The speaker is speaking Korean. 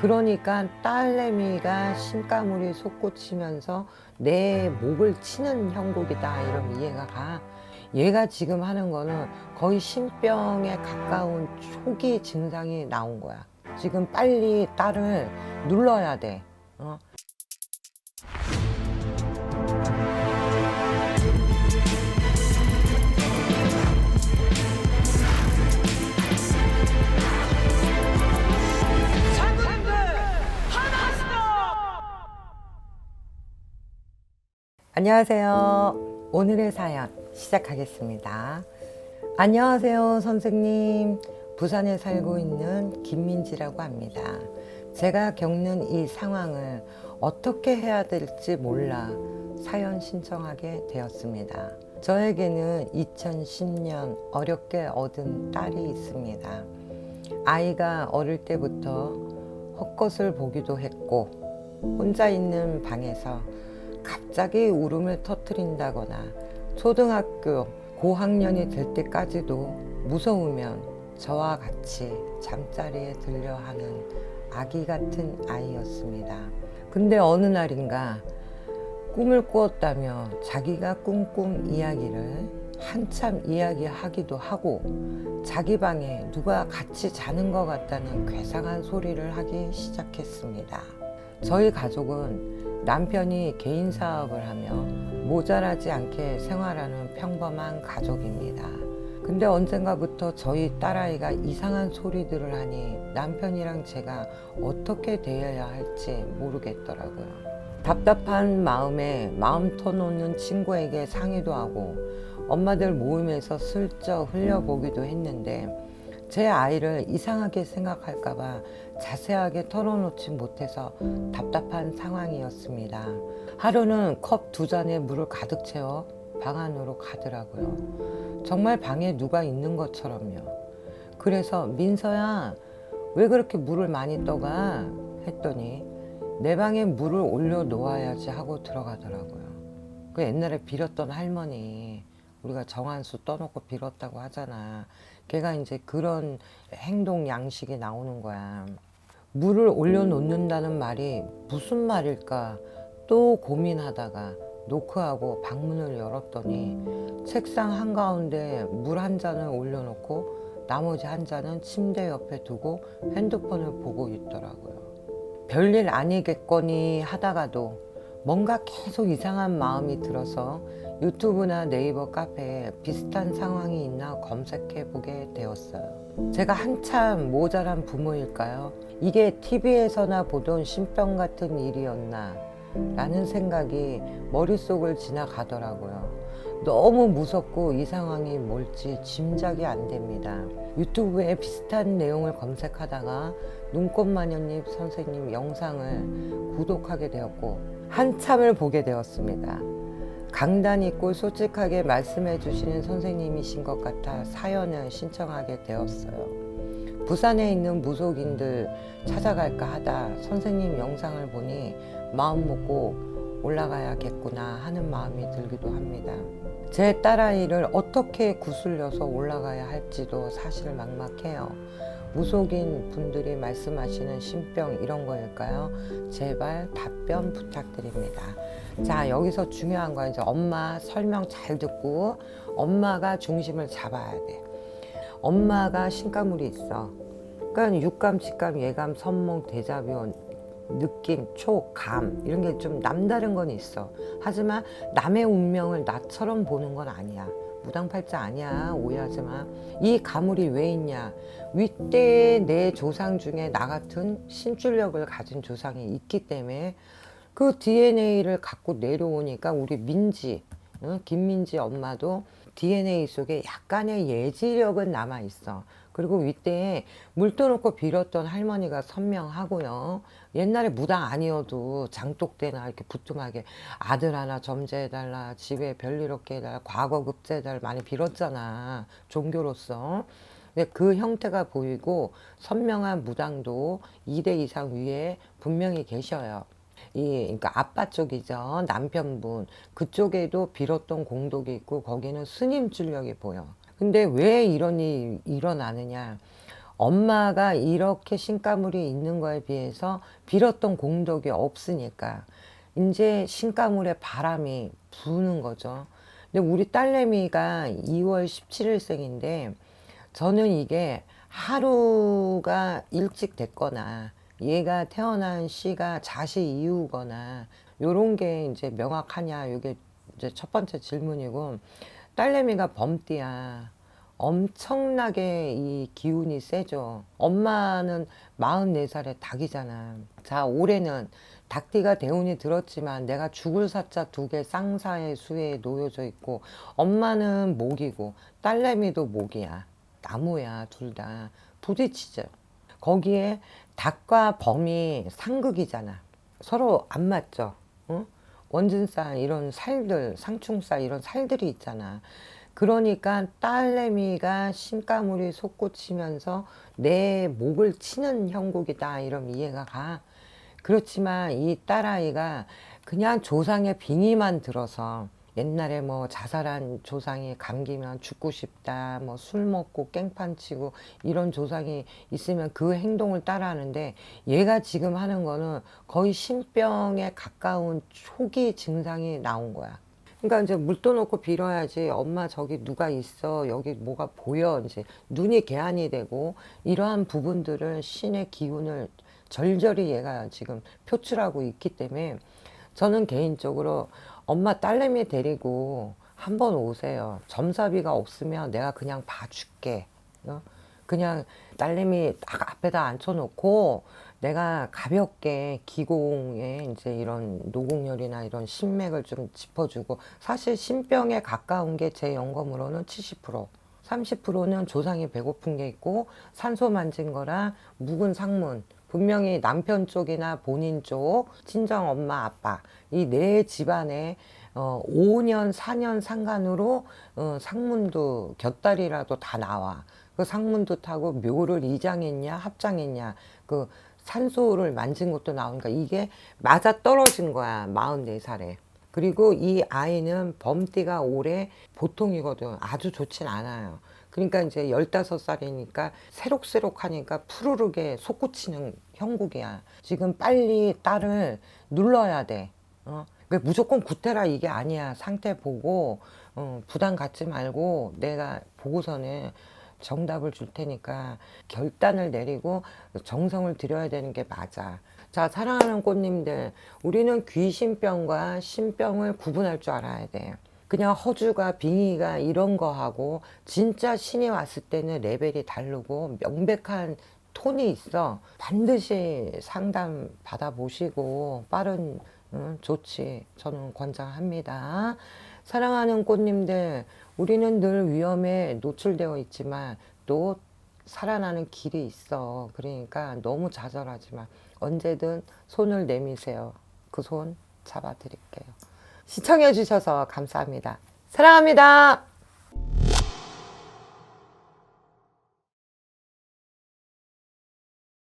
그러니까 딸내미가 신가물이 솟구치면서 내 목을 치는 형국이다, 이런 이해가 가. 얘가 지금 하는 거는 거의 신병에 가까운 초기 증상이 나온 거야. 지금 빨리 딸을 눌러야 돼. 어? 안녕하세요. 오늘의 사연 시작하겠습니다. 안녕하세요, 선생님. 부산에 살고 있는 김민지라고 합니다. 제가 겪는 이 상황을 어떻게 해야 될지 몰라 사연 신청하게 되었습니다. 저에게는 2010년 어렵게 얻은 딸이 있습니다. 아이가 어릴 때부터 헛것을 보기도 했고, 혼자 있는 방에서 갑자기 울음을 터뜨린다거나 초등학교 고학년이 될 때까지도 무서우면 저와 같이 잠자리에 들려 하는 아기 같은 아이였습니다. 근데 어느 날인가 꿈을 꾸었다며 자기가 꿈꾼 이야기를 한참 이야기하기도 하고, 자기 방에 누가 같이 자는 것 같다는 괴상한 소리를 하기 시작했습니다. 저희 가족은 남편이 개인 사업을 하며 모자라지 않게 생활하는 평범한 가족입니다. 근데 언젠가부터 저희 딸아이가 이상한 소리들을 하니 남편이랑 제가 어떻게 대해야 할지 모르겠더라고요. 답답한 마음에 마음 터놓는 친구에게 상의도 하고 엄마들 모임에서 슬쩍 흘려보기도 했는데, 제 아이를 이상하게 생각할까봐 자세하게 털어놓지 못해서 답답한 상황이었습니다. 하루는 컵 2잔에 물을 가득 채워 방 안으로 가더라고요. 정말 방에 누가 있는 것처럼요. 그래서 민서야, 왜 그렇게 물을 많이 떠가? 했더니 내 방에 물을 올려 놓아야지 하고 들어가더라고요. 그 옛날에 빌었던 할머니, 우리가 정한수 떠놓고 빌었다고 하잖아. 걔가 이제 그런 행동 양식이 나오는 거야. 물을 올려놓는다는 말이 무슨 말일까 또 고민하다가 노크하고 방문을 열었더니 책상 한가운데 물 한 잔을 올려놓고 나머지 한 잔은 침대 옆에 두고 핸드폰을 보고 있더라고요. 별일 아니겠거니 하다가도 뭔가 계속 이상한 마음이 들어서 유튜브나 네이버 카페에 비슷한 상황이 있나 검색해 보게 되었어요. 제가 한참 모자란 부모일까요? 이게 TV에서나 보던 신병 같은 일이었나 라는 생각이 머릿속을 지나가더라고요. 너무 무섭고 이 상황이 뭘지 짐작이 안 됩니다. 유튜브에 비슷한 내용을 검색하다가 눈꽃마녀님 선생님 영상을 구독하게 되었고 한참을 보게 되었습니다. 강단 있고 솔직하게 말씀해 주시는 선생님이신 것 같아 사연을 신청하게 되었어요. 부산에 있는 무속인들 찾아갈까 하다 선생님 영상을 보니 마음 먹고 올라가야겠구나 하는 마음이 들기도 합니다. 제 딸아이를 어떻게 구슬려서 올라가야 할지도 사실 막막해요. 무속인 분들이 말씀하시는 신병 이런 거일까요? 제발 답변 부탁드립니다. 자, 여기서 중요한 거 이제 엄마 설명 잘 듣고 엄마가 중심을 잡아야 돼. 엄마가 신가물이 있어. 그러니까 육감, 직감, 예감, 선몽, 데자뷰, 느낌, 촉, 감 이런 게 좀 남다른 건 있어. 하지만 남의 운명을 나처럼 보는 건 아니야. 무당팔자 아니야. 오해하지 마. 이 가물이 왜 있냐? 윗대에 내 조상 중에 나 같은 신줄력을 가진 조상이 있기 때문에 그 DNA를 갖고 내려오니까 우리 민지, 김민지 엄마도 DNA 속에 약간의 예지력은 남아 있어. 그리고 윗대에 물 떠놓고 빌었던 할머니가 선명하고요. 옛날에 무당 아니어도 장독대나 이렇게 부뚜하게 아들 하나 점제해달라, 집에 별일 없게 해달라, 과거 급제해달라 많이 빌었잖아, 종교로서. 근데 그 형태가 보이고 선명한 무당도 2대 이상 위에 분명히 계셔요. 그러니까 아빠 쪽이죠. 남편분. 그쪽에도 빌었던 공덕이 있고 거기는 스님 출력이 보여. 근데 왜 이런 일이 일어나느냐? 엄마가 이렇게 신가물이 있는 거에 비해서 빌었던 공덕이 없으니까 이제 신가물에 바람이 부는 거죠. 근데 우리 딸내미가 2월 17일생인데 저는 이게 하루가 일찍 됐거나 얘가 태어난 시가 자시 이후거나 요런 게 이제 명확하냐, 이게 이제 첫 번째 질문이고, 딸내미가 범띠야. 엄청나게 이 기운이 세죠. 엄마는 44살에 닭이잖아. 자, 올해는 닭띠가 대운이 들었지만 내가 죽을 사자 2개 쌍사의 수에 놓여져 있고, 엄마는 목이고 딸내미도 목이야. 나무야, 둘 다. 부딪히죠. 거기에 닭과 범이 상극이잖아. 서로 안 맞죠. 응? 원진살 이런 살들, 상충살 이런 살들이 있잖아. 그러니까 딸내미가 신가물이 솟구치면서 내 목을 치는 형국이다, 이러면 이해가 가. 그렇지만 이 딸아이가 그냥 조상의 빙의만 들어서, 옛날에 뭐 자살한 조상이 감기면 죽고 싶다, 뭐 술 먹고 깽판 치고 이런 조상이 있으면 그 행동을 따라하는데, 얘가 지금 하는 거는 거의 신병에 가까운 초기 증상이 나온 거야. 그러니까 이제 물도 놓고 빌어야지, 엄마 저기 누가 있어, 여기 뭐가 보여, 이제 눈이 개안이 되고, 이러한 부분들을 신의 기운을 절절히 얘가 지금 표출하고 있기 때문에, 저는 개인적으로 엄마 딸내미 데리고 한번 오세요. 점사비가 없으면 내가 그냥 봐줄게. 그냥 딸내미 딱 앞에다 앉혀놓고 내가 가볍게 기공에 이제 이런 노곡열이나 이런 신맥을 좀 짚어주고, 사실 신병에 가까운 게 제 연검으로는 70%, 30%는 조상이 배고픈 게 있고 산소 만진 거랑 묵은 상문, 분명히 남편 쪽이나 본인 쪽, 친정 엄마 아빠 이 네 집안에 5년 4년 상간으로 상문도 곁다리라도 다 나와. 그 상문도 타고 묘를 이장했냐 합장했냐, 그 산소를 만진 것도 나오니까 이게 맞아 떨어진 거야, 44살에. 그리고 이 아이는 범띠가 올해 보통이거든. 아주 좋진 않아요. 그러니까 이제 15살이니까 새록새록하니까 푸르르게 솟구치는 형국이야. 지금 빨리 딸을 눌러야 돼. 그러니까 무조건 구태라 이게 아니야. 상태 보고 부담 갖지 말고 내가 보고서는 정답을 줄 테니까 결단을 내리고 정성을 들여야 되는 게 맞아. 자, 사랑하는 꽃님들, 우리는 귀신병과 신병을 구분할 줄 알아야 돼. 그냥 허주가 빙의가 이런 거하고 진짜 신이 왔을 때는 레벨이 다르고 명백한 톤이 있어. 반드시 상담 받아보시고 빠른 조치 저는 권장합니다. 사랑하는 꽃님들, 우리는 늘 위험에 노출되어 있지만 또 살아나는 길이 있어. 그러니까 너무 좌절하지 마. 언제든 손을 내미세요. 그 손 잡아드릴게요. 시청해 주셔서 감사합니다. 사랑합니다.